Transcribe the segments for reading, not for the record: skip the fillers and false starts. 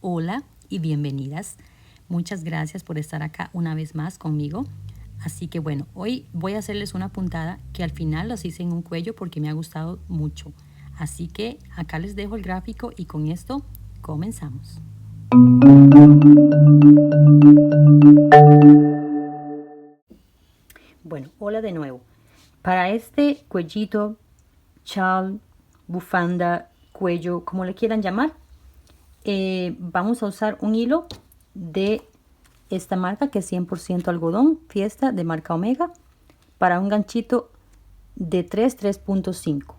Hola y bienvenidas. Muchas gracias por estar acá una vez más conmigo. Así que bueno, hoy voy a hacerles una puntada que al final las hice en un cuello porque me ha gustado mucho. Así que acá les dejo el gráfico y con esto comenzamos. Bueno, hola de nuevo. Para este cuellito, chal, bufanda, cuello, como le quieran llamar, vamos a usar un hilo de esta marca que es 100% algodón, Fiesta de marca Omega, para un ganchito de 3.5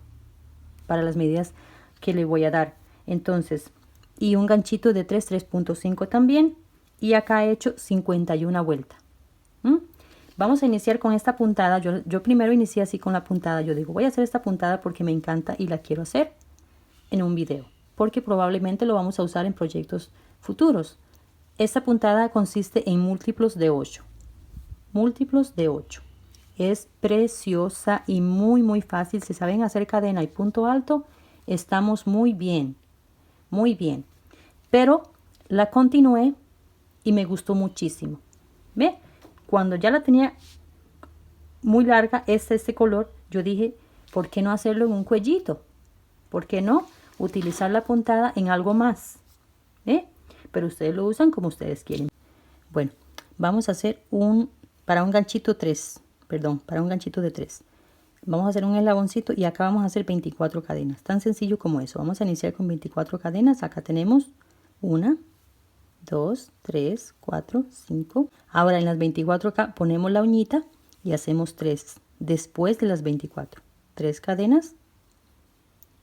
para las medidas que le voy a dar. Entonces, y un ganchito de 3.5 también, y acá he hecho 51 vueltas. Vamos a iniciar con esta puntada. Yo primero inicié así con la puntada. Yo digo, voy a hacer esta puntada porque me encanta y la quiero hacer en un video, porque probablemente lo vamos a usar en proyectos futuros. Esta puntada consiste en múltiplos de 8. Múltiplos de 8. Es preciosa y muy fácil. Si saben hacer cadena y punto alto, estamos muy bien. Muy bien. Pero la continué y me gustó muchísimo. ¿Ve? Cuando ya la tenía muy larga, este color, yo dije, ¿por qué no hacerlo en un cuellito? ¿Por qué no utilizar la puntada en algo más? Pero ustedes lo usan como ustedes quieren. Bueno, vamos a hacer para un ganchito 3, perdón, para un ganchito de 3. Vamos a hacer un eslaboncito y acá vamos a hacer 24 cadenas. Tan sencillo como eso. Vamos a iniciar con 24 cadenas. Acá tenemos 1, 2, 3, 4, 5. Ahora en las 24 acá ponemos la uñita y hacemos 3 después de las 24. 3 cadenas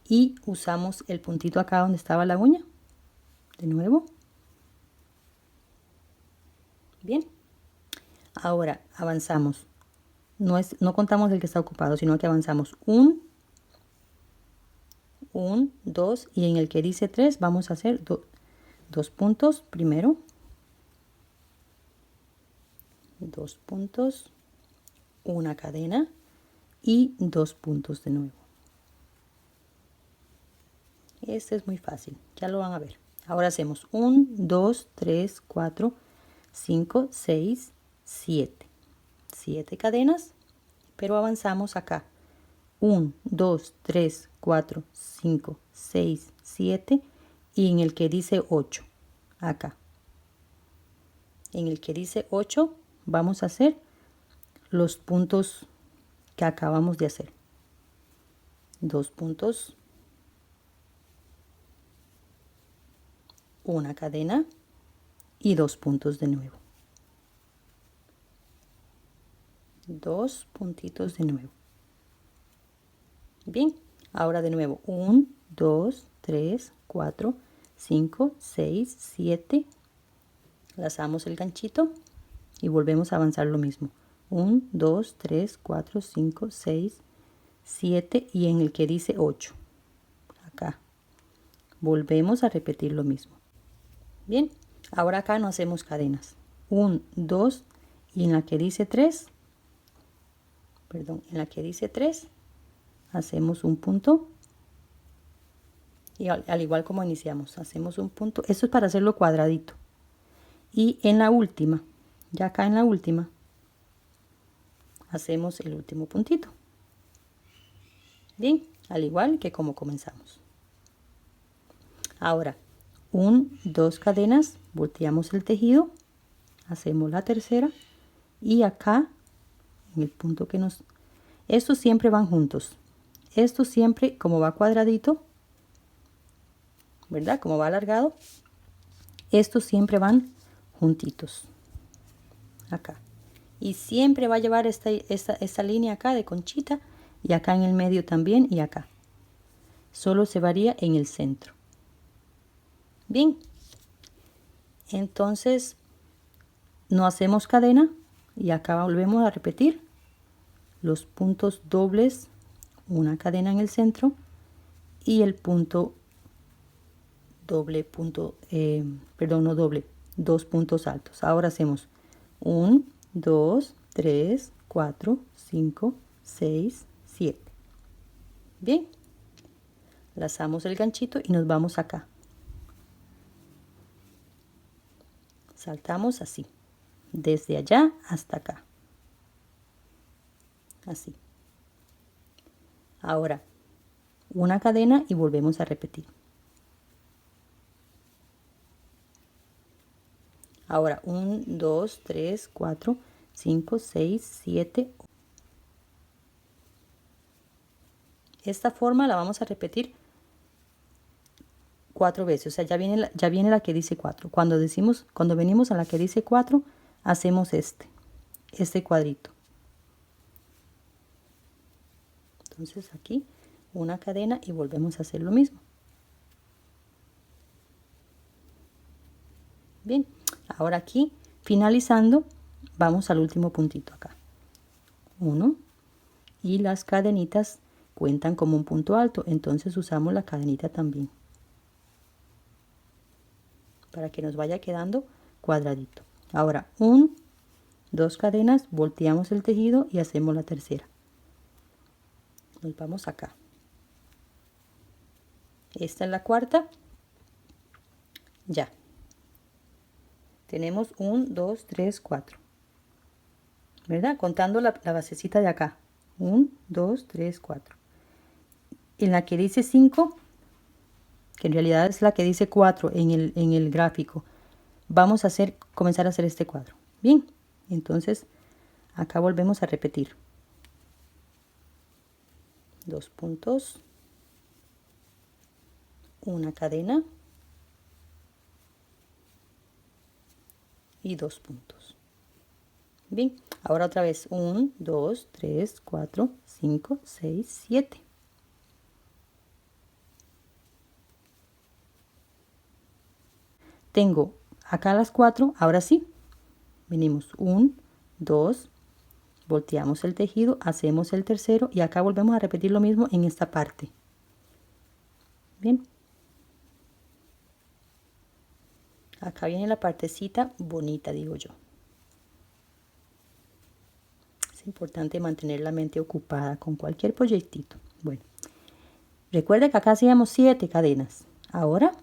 y usamos el puntito acá donde estaba la uña. De nuevo. Bien. Ahora avanzamos. No contamos el que está ocupado, sino que avanzamos 1, 2 y en el que dice 3 vamos a hacer 2 puntos primero, 2 puntos, una cadena y 2 puntos de nuevo. Este es muy fácil, ya lo van a ver. Ahora hacemos 1, 2, 3, 4, 5, 6, 7. 7 cadenas, pero avanzamos acá. 1, 2, 3, 4, 5, 6, 7 y en el que dice 8, acá. En el que dice 8 vamos a hacer los puntos que acabamos de hacer. 2 puntos, una cadena y 2 puntos de nuevo. 2 puntitos de nuevo. Bien, ahora de nuevo 1, 2, 3, 4, 5, 6, 7. Lazamos el ganchito y volvemos a avanzar lo mismo. 1, 2, 3, 4, 5, 6, 7 y en el que dice 8. Acá. Volvemos a repetir lo mismo. Bien, ahora acá no hacemos cadenas. 1, 2 y en la que dice 3, perdón, en la que dice 3 hacemos un punto y al igual como iniciamos, hacemos un punto. Esto es para hacerlo cuadradito. Y en la última, ya acá en la última, hacemos el último puntito. Bien, al igual que como comenzamos. Ahora, 1, 2 cadenas, volteamos el tejido, hacemos la tercera y acá, en el punto que nos... Estos siempre van juntos. Esto siempre, como va cuadradito, ¿verdad? Como va alargado, estos siempre van juntitos. Acá. Y siempre va a llevar esta línea acá de conchita y acá en el medio también y acá. Solo se varía en el centro. Bien. Entonces, no hacemos cadena y acá volvemos a repetir los puntos dobles, una cadena en el centro y el punto doble, perdón, no doble, 2 puntos altos. Ahora hacemos 1, 2, 3, 4, 5, 6, 7. Bien, lazamos el ganchito y nos vamos acá. Saltamos así, desde allá hasta acá. Así. Ahora, una cadena y volvemos a repetir. Ahora, 1, 2, 3, 4, 5, 6, 7. Esta forma la vamos a repetir 4 veces. O sea, ya viene la que dice 4. Cuando venimos a la que dice 4, hacemos este cuadrito. Entonces aquí una cadena y volvemos a hacer lo mismo. Bien, ahora aquí finalizando, vamos al último puntito acá. 1 y las cadenitas cuentan como un punto alto, entonces usamos la cadenita también para que nos vaya quedando cuadradito. Ahora 1, 2 cadenas, volteamos el tejido y hacemos la tercera. Nos vamos acá. Esta es la cuarta. Ya. Tenemos 1, 2, 3, 4. ¿Verdad? Contando la basecita de acá. 1, 2, 3, 4. En la que dice 5, que en realidad es la que dice 4 en el gráfico, vamos a comenzar a hacer este cuadro. Bien, entonces acá volvemos a repetir. 2 puntos. Una cadena. Y 2 puntos. Bien, ahora otra vez 1, 2, 3, 4, 5, 6, 7. Tengo acá las 4, ahora sí. Venimos 1, 2, volteamos el tejido, hacemos el tercero y acá volvemos a repetir lo mismo en esta parte. Bien. Acá viene la partecita bonita, digo yo. Es importante mantener la mente ocupada con cualquier proyectito. Bueno, recuerda que acá hacíamos 7 cadenas. Ahora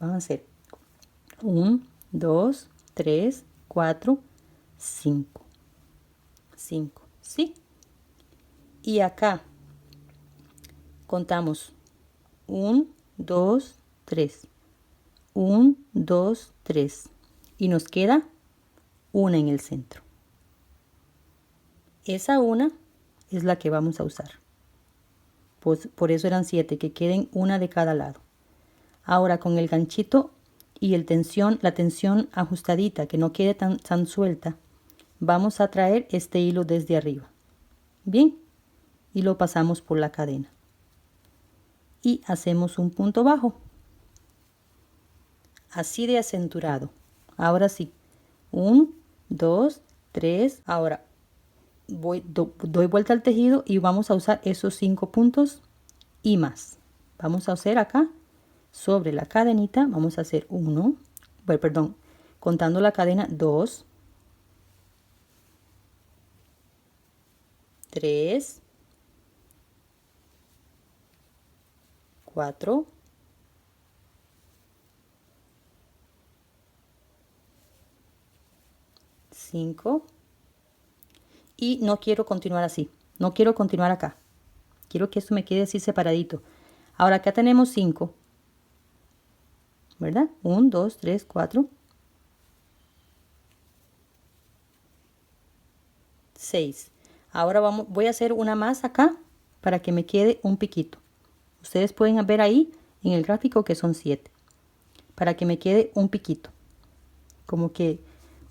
vamos a hacer 1, 2, 3, 4, 5. 5, ¿sí? Y acá contamos 1, 2, 3. 1, 2, 3. Y nos queda una en el centro. Esa una es la que vamos a usar. Pues por eso eran 7, que queden una de cada lado. Ahora con el ganchito y la tensión ajustadita, que no quede tan suelta, vamos a traer este hilo desde arriba. Bien, y lo pasamos por la cadena. Y hacemos un punto bajo. Así de acenturado. Ahora sí. 1, 2, 3. Ahora doy vuelta al tejido y vamos a usar esos 5 puntos y más. Vamos a hacer acá sobre la cadenita, vamos a hacer 1, perdón, contando la cadena 2, 3, 4, 5 y no quiero continuar así, no quiero continuar acá, quiero que esto me quede así separadito. Ahora acá tenemos 5, ¿verdad? 1, 2, 3, 4, 6. Ahora voy a hacer una más acá para que me quede un piquito. Ustedes pueden ver ahí en el gráfico que son 7. Para que me quede un piquito. Como que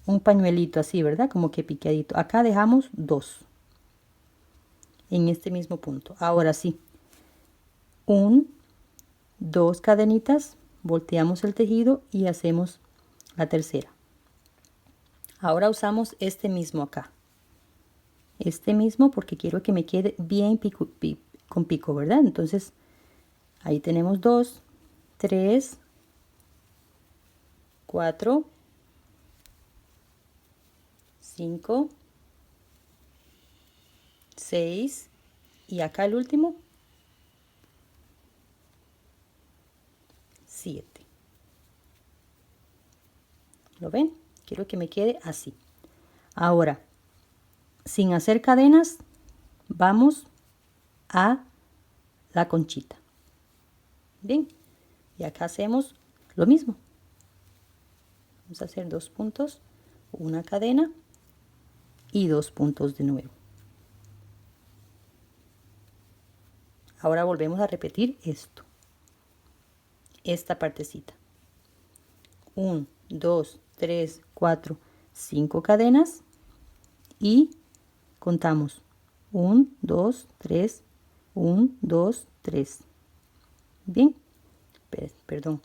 un pañuelito así, ¿verdad? Como que picadito. Acá dejamos 2. En este mismo punto. Ahora sí. 1, 2 cadenitas. Volteamos el tejido y hacemos la tercera. Ahora usamos este mismo acá. Este mismo porque quiero que me quede bien con pico, ¿verdad? Entonces ahí tenemos 2, 3, 4, 5, 6 y acá el último 7. ¿Lo ven? Quiero que me quede así. Ahora, sin hacer cadenas, vamos a la conchita. Bien, y acá hacemos lo mismo. Vamos a hacer 2 puntos, una cadena y 2 puntos de nuevo. Ahora volvemos a repetir esto. Esta partecita. 1, 2, 3, 4, 5 cadenas y contamos 1, 2, 3, 1, 2, 3. Bien, perdón.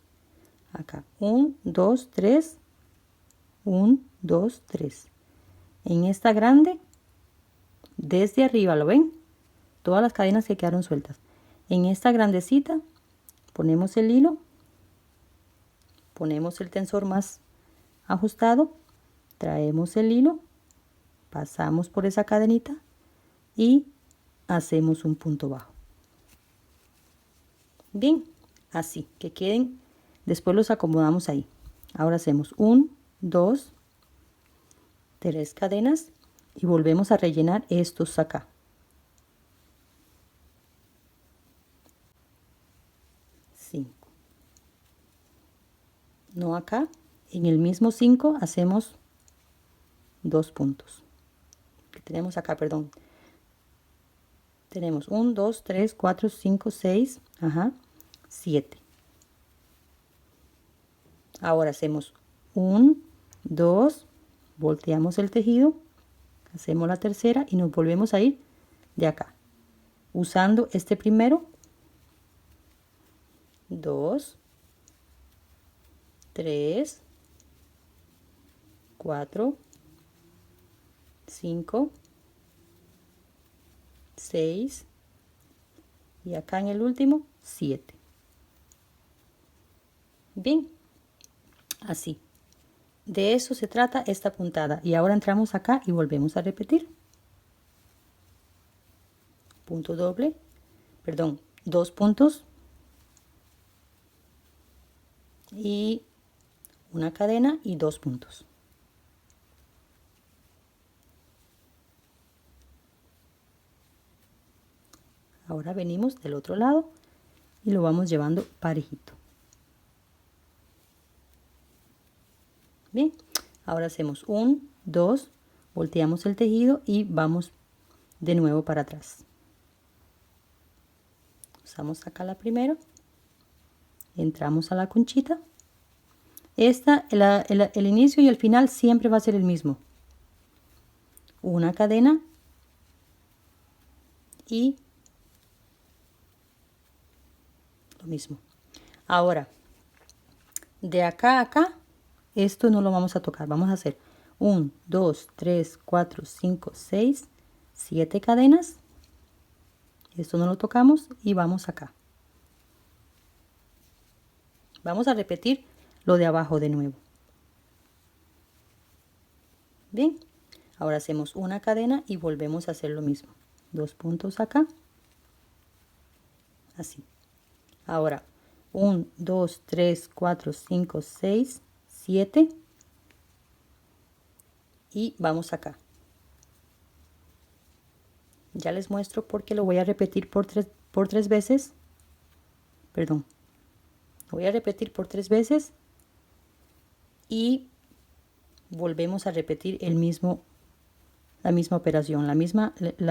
Acá 1, 2, 3, 1, 2, 3. En esta grande, desde arriba, ¿lo ven? Todas las cadenas que quedaron sueltas. En esta grandecita ponemos el hilo, ponemos el tensor más ajustado, traemos el hilo, pasamos por esa cadenita y hacemos un punto bajo. Bien, así, que queden, después los acomodamos ahí. Ahora hacemos 1, 2, 3 cadenas y volvemos a rellenar estos acá. No acá, en el mismo 5 hacemos 2 puntos. Que tenemos acá, perdón. Tenemos 1, 2, 3, 4, 5, 6, 7. Ahora hacemos 1, 2, volteamos el tejido, hacemos la tercera y nos volvemos a ir de acá. Usando este primero, 2, 3, 4, 5, 6 y acá en el último 7. Bien, así. De eso se trata esta puntada. Y ahora entramos acá y volvemos a repetir. Punto doble, perdón, 2 puntos y una cadena y 2 puntos. Ahora venimos del otro lado y lo vamos llevando parejito. Bien, ahora hacemos 1, 2, volteamos el tejido y vamos de nuevo para atrás. Usamos acá la primera, entramos a la conchita. El inicio y el final siempre va a ser el mismo. Una cadena y lo mismo. Ahora, de acá a acá, esto no lo vamos a tocar. Vamos a hacer 1, 2, 3, 4, 5, 6, 7 cadenas. Esto no lo tocamos y vamos acá. Vamos a repetir lo de abajo de nuevo. Bien, ahora hacemos una cadena y volvemos a hacer lo mismo. 2 puntos acá. Así. Ahora, 1, 2, 3, 4, 5, 6, 7. Y vamos acá. Ya les muestro porque lo voy a repetir por tres veces. Perdón. Lo voy a repetir por 3 veces. Y volvemos a repetir la misma operación, la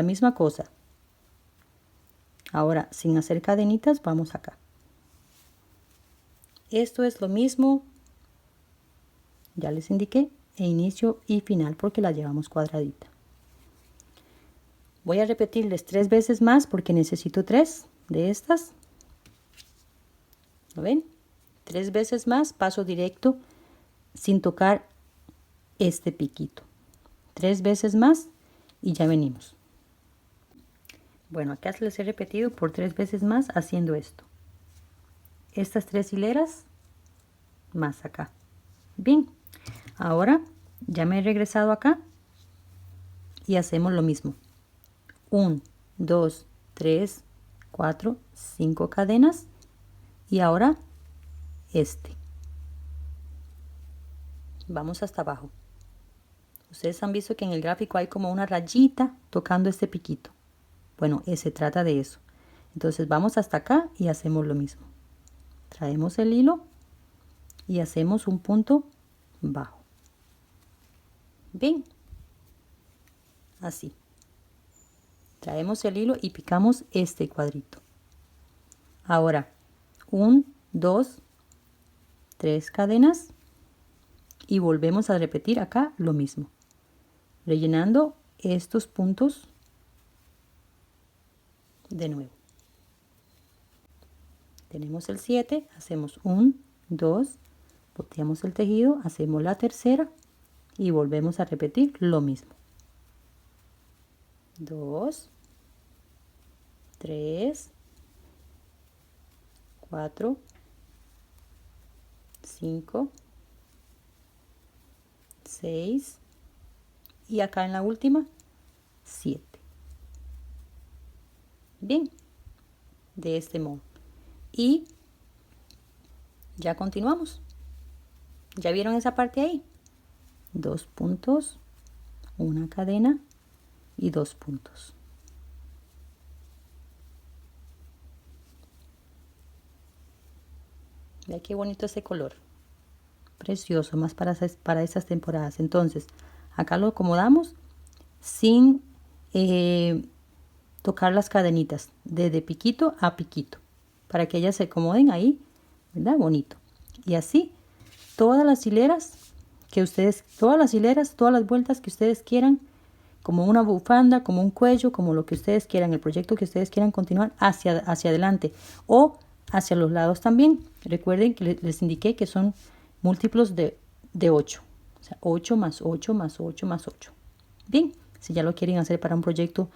misma cosa. Ahora, sin hacer cadenitas, vamos acá. Esto es lo mismo, ya les indiqué, inicio y final porque la llevamos cuadradita. Voy a repetirles 3 veces más porque necesito 3 de estas. ¿Lo ven? 3 veces más, paso directo sin tocar este piquito. 3 veces más y ya venimos. Bueno, acá les he repetido por 3 veces más haciendo esto. Estas 3 hileras más acá. Bien, ahora ya me he regresado acá y hacemos lo mismo. 1, 2, 3, 4, 5 cadenas y ahora este. vamos hasta abajo. Ustedes han visto que en el gráfico hay como una rayita tocando este piquito. Bueno, se trata de eso. Entonces vamos hasta acá y hacemos lo mismo. Traemos el hilo y hacemos un punto bajo. Bien, así. Traemos el hilo y picamos este cuadrito. Ahora, 1, 2, 3 cadenas y volvemos a repetir acá lo mismo, rellenando estos puntos de nuevo. Tenemos el 7, hacemos 1, 2, volteamos el tejido, hacemos la tercera y volvemos a repetir lo mismo. 2, 3, 4, 5, 6 y acá en la última 7. Bien, de este modo. Y ya continuamos. ¿Ya vieron esa parte ahí? 2 puntos, una cadena y 2 puntos. Vean qué bonito ese color. Precioso, más para esas temporadas. Entonces, acá lo acomodamos sin tocar las cadenitas, desde piquito a piquito, para que ellas se acomoden ahí, ¿verdad? Bonito. Y así, todas las hileras que ustedes, todas las vueltas que ustedes quieran, como una bufanda, como un cuello, como lo que ustedes quieran, el proyecto que ustedes quieran continuar hacia adelante o hacia los lados también. Recuerden que les indiqué que son múltiplos de 8, o sea, 8 más 8 más 8 más 8. Bien, si ya lo quieren hacer para un proyecto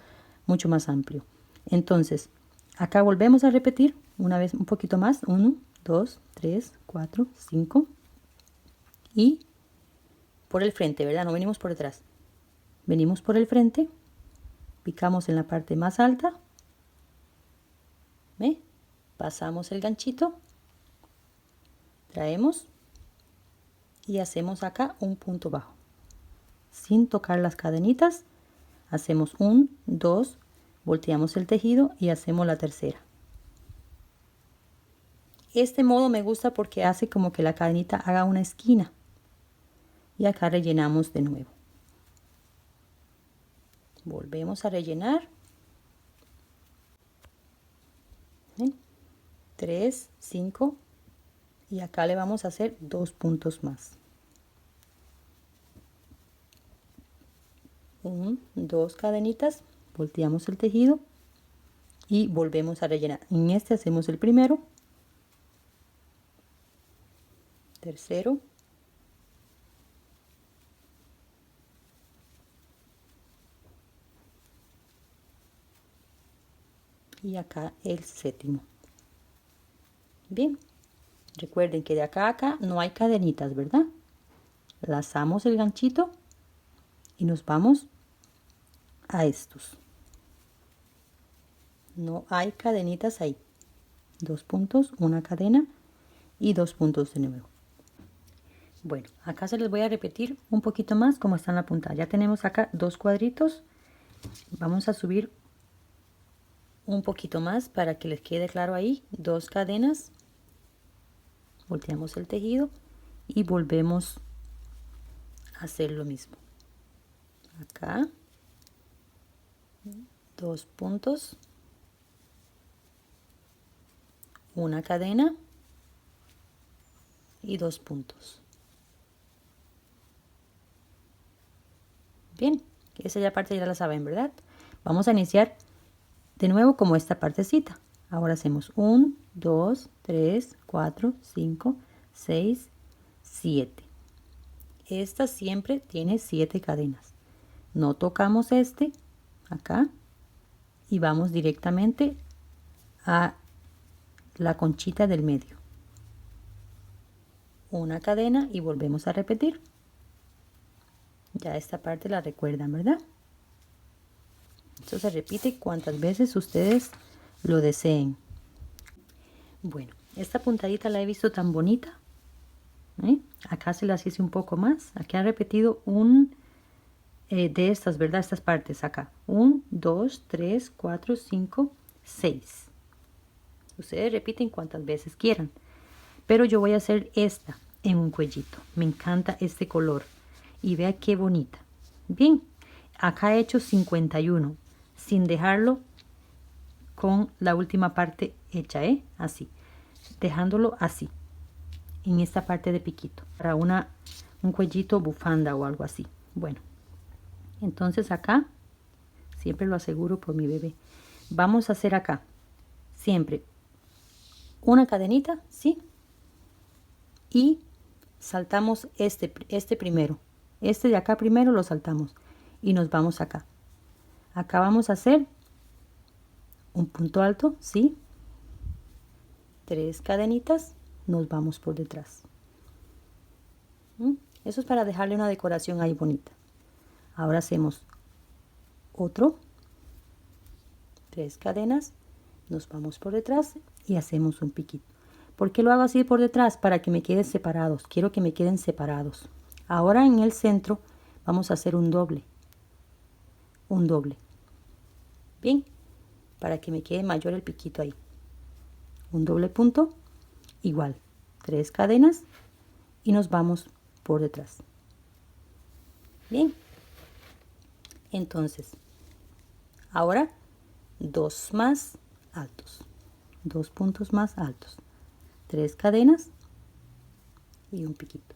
mucho más amplio. Entonces, acá volvemos a repetir una vez un poquito más. 1, 2, 3, 4, 5. Y por el frente, ¿verdad? No venimos por detrás. Venimos por el frente, picamos en la parte más alta. ¿Ve? Pasamos el ganchito, traemos y hacemos acá un punto bajo. Sin tocar las cadenitas, hacemos 1, 2, volteamos el tejido y hacemos la tercera. Este modo me gusta porque hace como que la cadenita haga una esquina. Y acá rellenamos de nuevo. Volvemos a rellenar. 3, 5 y acá le vamos a hacer 2 puntos más. 1, 2 cadenitas, volteamos el tejido y volvemos a rellenar. En este hacemos el primero, tercero, y acá el séptimo. Bien, recuerden que de acá a acá no hay cadenitas, ¿verdad? Lazamos el ganchito y nos vamos a estos. No hay cadenitas ahí. 2 puntos, una cadena y 2 puntos de nuevo. Bueno, acá se les voy a repetir un poquito más como está en la punta. Ya tenemos acá 2 cuadritos. Vamos a subir un poquito más para que les quede claro ahí. 2 cadenas. Volteamos el tejido y volvemos a hacer lo mismo. Acá 2 puntos, una cadena y 2 puntos. Bien, esa parte ya la saben, ¿verdad? Vamos a iniciar de nuevo como esta partecita. Ahora hacemos 1, 2, 3, 4, 5, 6, 7. Esta siempre tiene 7 cadenas. No tocamos este acá y vamos directamente a la conchita del medio. Una cadena y volvemos a repetir. Ya esta parte la recuerdan, ¿verdad? Esto se repite cuantas veces ustedes lo deseen. Bueno, esta puntadita la he visto tan bonita Acá se las hice un poco más. Aquí han repetido un de estas, ¿verdad? Estas partes acá. 1, 2, 3, 4, 5, 6. Ustedes repiten cuantas veces quieran. Pero yo voy a hacer esta en un cuellito. Me encanta este color. Y vea qué bonita. Bien, acá he hecho 51. Sin dejarlo con la última parte hecha, así. Dejándolo así. En esta parte de piquito. Para un cuellito bufanda o algo así. Bueno. Entonces acá, siempre lo aseguro por mi bebé. Vamos a hacer acá, siempre, una cadenita, ¿sí? Y saltamos este primero. Este de acá primero lo saltamos. Y nos vamos acá. Acá vamos a hacer un punto alto, ¿sí? 3 cadenitas, nos vamos por detrás. Eso es para dejarle una decoración ahí bonita. Ahora hacemos otro, 3 cadenas, nos vamos por detrás y hacemos un piquito. ¿Por qué lo hago así por detrás? Para que me queden separados. Quiero que me queden separados. Ahora en el centro vamos a hacer un doble. Un doble. Bien, para que me quede mayor el piquito ahí. Un doble punto, igual, 3 cadenas y nos vamos por detrás. Bien. Entonces, ahora 2 más altos, 2 puntos más altos, 3 cadenas y un piquito.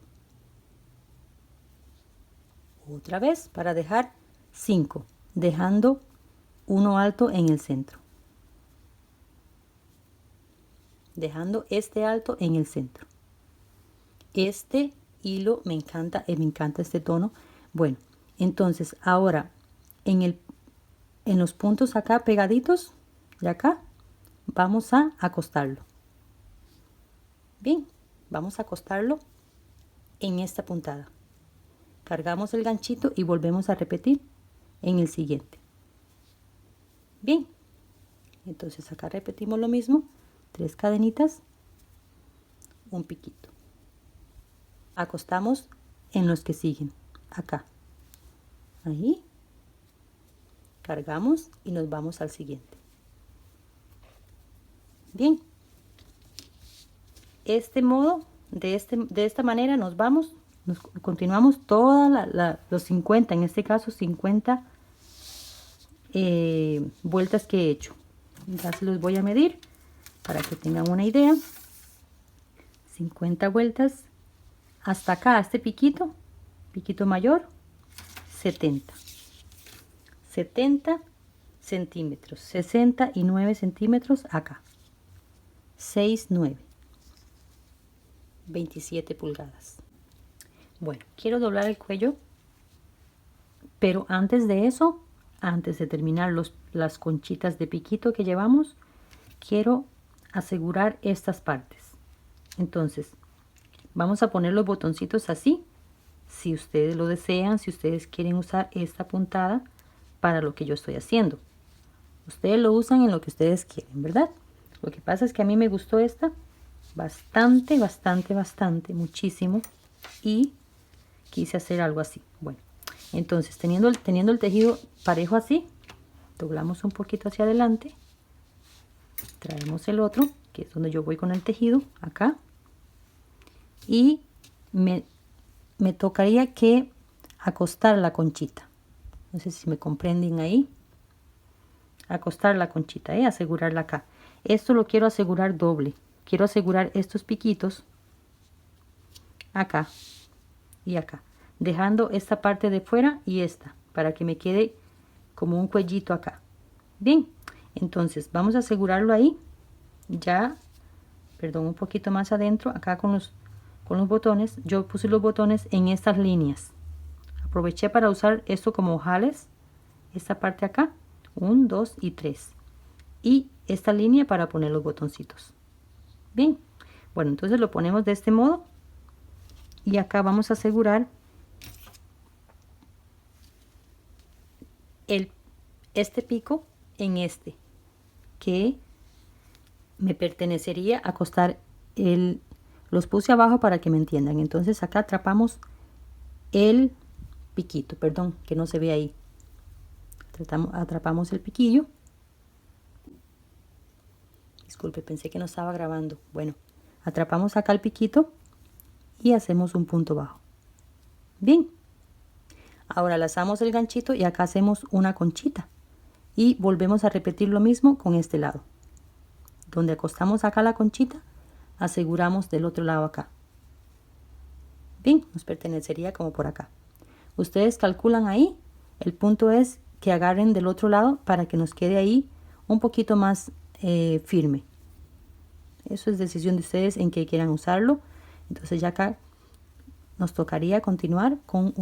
Otra vez para dejar 5, dejando uno alto en el centro. Dejando este alto en el centro. Este hilo me encanta este tono. Bueno, entonces ahora en los puntos acá pegaditos de acá vamos a acostarlo. Bien, vamos a acostarlo en esta puntada. Cargamos el ganchito y volvemos a repetir en el siguiente. Bien, entonces acá repetimos lo mismo, 3 cadenitas, un piquito. Acostamos en los que siguen, acá, ahí, cargamos y nos vamos al siguiente. Bien, este modo, de esta manera nos vamos, continuamos todas los 50, en este caso 50 vueltas que he hecho. Ya se los voy a medir para que tengan una idea. 50 vueltas hasta acá, este piquito mayor, 70 centímetros, 69 centímetros acá, 69, 27 pulgadas. Bueno, quiero doblar el cuello, pero antes de eso, antes de terminar las conchitas de piquito que llevamos, quiero asegurar estas partes. Entonces, vamos a poner los botoncitos así, si ustedes lo desean, si ustedes quieren usar esta puntada para lo que yo estoy haciendo. Ustedes lo usan en lo que ustedes quieren, ¿verdad? Lo que pasa es que a mí me gustó esta bastante, muchísimo, y quise hacer algo así. Bueno, entonces teniendo el tejido parejo así, doblamos un poquito hacia adelante, traemos el otro, que es donde yo voy con el tejido, acá, y me tocaría que acostar la conchita. No sé si me comprenden ahí. Acostar la conchita, asegurarla acá. Esto lo quiero asegurar doble. Quiero asegurar estos piquitos acá y acá, dejando esta parte de fuera y esta, para que me quede como un cuellito acá. Bien, entonces vamos a asegurarlo ahí. Ya, perdón, un poquito más adentro, acá con los botones. Yo puse los botones en estas líneas. Aproveché para usar esto como ojales, esta parte acá, 1, 2 y 3, y esta línea para poner los botoncitos. Bien, bueno, entonces lo ponemos de este modo, y acá vamos a asegurar este pico en este, que me pertenecería a acostar Los puse abajo para que me entiendan. Entonces acá atrapamos el piquito, perdón, que no se ve ahí. Atrapamos el piquillo. Disculpe, pensé que no estaba grabando. Bueno, atrapamos acá el piquito y hacemos un punto bajo. Bien. Ahora lazamos el ganchito y acá hacemos una conchita. Y volvemos a repetir lo mismo con este lado. Donde acostamos acá la conchita, aseguramos del otro lado acá. Bien, nos pertenecería como por acá. Ustedes calculan ahí. El punto es que agarren del otro lado para que nos quede ahí un poquito más firme. Eso es decisión de ustedes en qué quieran usarlo. Entonces ya acá nos tocaría continuar con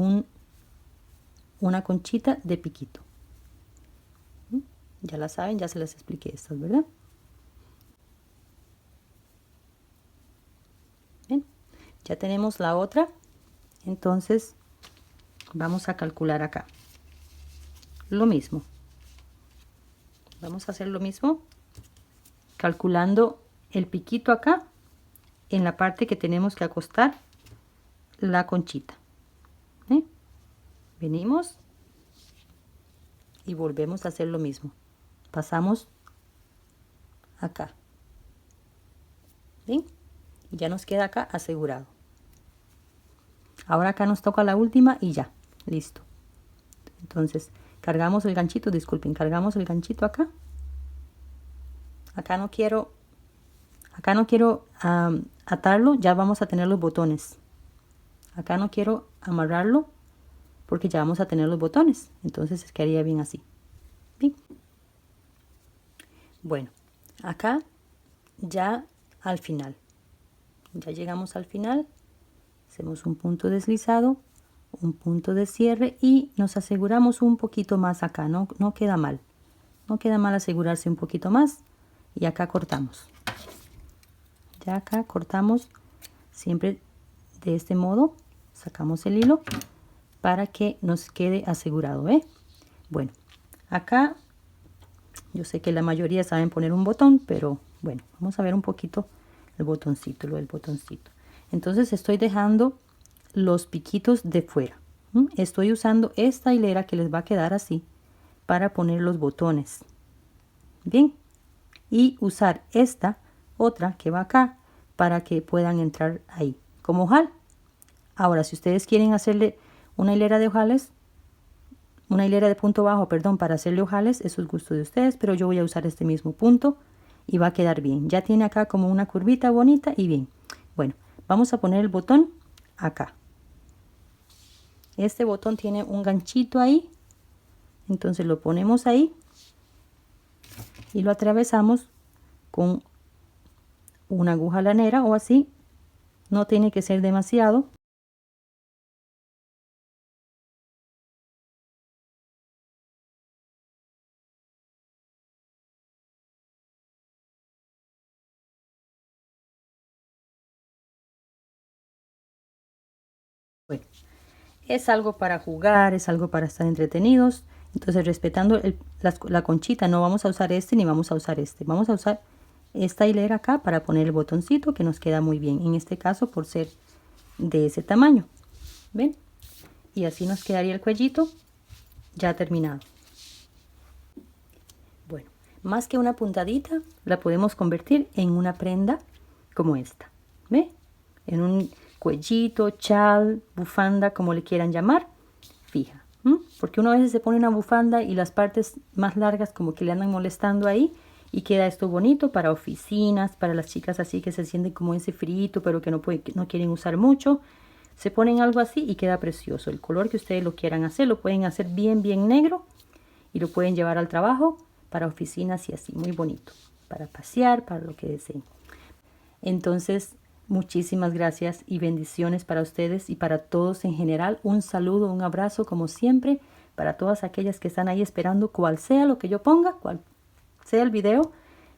una conchita de piquito. Ya la saben, ya se las expliqué estas, ¿verdad? Bien, ya tenemos la otra. Entonces vamos a calcular acá. Lo mismo. Vamos a hacer lo mismo. Calculando el piquito acá. En la parte que tenemos que acostar la conchita. Venimos. Y volvemos a hacer lo mismo. Pasamos acá. ¿Bien? Y ya nos queda acá asegurado. Ahora acá nos toca la última y ya. Listo. Entonces, cargamos el ganchito, disculpen, cargamos el ganchito acá. Acá no quiero atarlo, ya vamos a tener los botones. Acá no quiero amarrarlo porque ya vamos a tener los botones. Entonces quedaría bien así. Bien. Bueno, acá ya al final. Ya llegamos al final. Hacemos un punto deslizado, un punto de cierre y nos aseguramos un poquito más acá. No queda mal. No queda mal asegurarse un poquito más. Y acá cortamos. Ya acá cortamos siempre de este modo. Sacamos el hilo para que nos quede asegurado, ¿eh? Bueno, acá yo sé que la mayoría saben poner un botón, pero bueno, vamos a ver un poquito el botoncito, lo del botoncito. Entonces estoy dejando los piquitos de fuera. Estoy usando esta hilera que les va a quedar así para poner los botones. Bien. Y usar esta otra que va acá para que puedan entrar ahí como ojal. Ahora, si ustedes quieren hacerle una hilera de ojales, una hilera de punto bajo, perdón, para hacerle ojales, eso es gusto de ustedes, pero yo voy a usar este mismo punto y va a quedar bien. Ya tiene acá como una curvita bonita y bien. Bueno, vamos a poner el botón acá. Este botón tiene un ganchito ahí, entonces lo ponemos ahí y lo atravesamos con una aguja lanera o así. No tiene que ser demasiado. Bueno, es algo para jugar, es algo para estar entretenidos. Entonces, respetando la conchita, no vamos a usar este ni vamos a usar este. Vamos a usar esta hilera acá para poner el botoncito que nos queda muy bien. En este caso, por ser de ese tamaño. ¿Ven? Y así nos quedaría el cuellito ya terminado. Bueno, más que una puntadita, la podemos convertir en una prenda como esta. ¿Ve? En un cuellito, chal, bufanda, como le quieran llamar, fija. Porque uno a veces se pone una bufanda y las partes más largas como que le andan molestando ahí y queda esto bonito para oficinas, para las chicas así que se sienten como ese frito pero que no quieren usar mucho. Se ponen algo así y queda precioso. El color que ustedes lo quieran hacer, lo pueden hacer bien negro y lo pueden llevar al trabajo para oficinas y así, muy bonito. Para pasear, para lo que deseen. Entonces, muchísimas gracias y bendiciones para ustedes y para todos en general. Un saludo, un abrazo como siempre para todas aquellas que están ahí esperando cual sea lo que yo ponga, cual sea el video,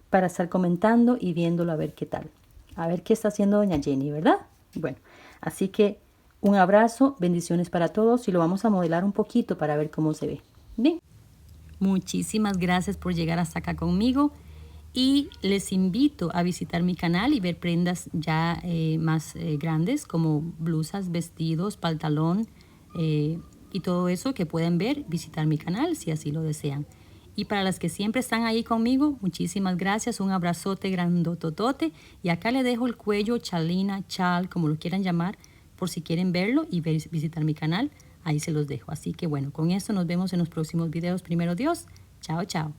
para estar comentando y viéndolo a ver qué tal. A ver qué está haciendo doña Jenny, ¿verdad? Bueno, así que un abrazo, bendiciones para todos y lo vamos a modelar un poquito para ver cómo se ve. Bien. Muchísimas gracias por llegar hasta acá conmigo. Y les invito a visitar mi canal y ver prendas ya más grandes como blusas, vestidos, pantalón y todo eso que pueden ver, visitar mi canal si así lo desean. Y para las que siempre están ahí conmigo, muchísimas gracias, un abrazote grandototote. Y acá le dejo el cuello, chalina, chal, como lo quieran llamar, por si quieren verlo y visitar mi canal, ahí se los dejo. Así que bueno, con esto nos vemos en los próximos videos. Primero Dios, chao, chao.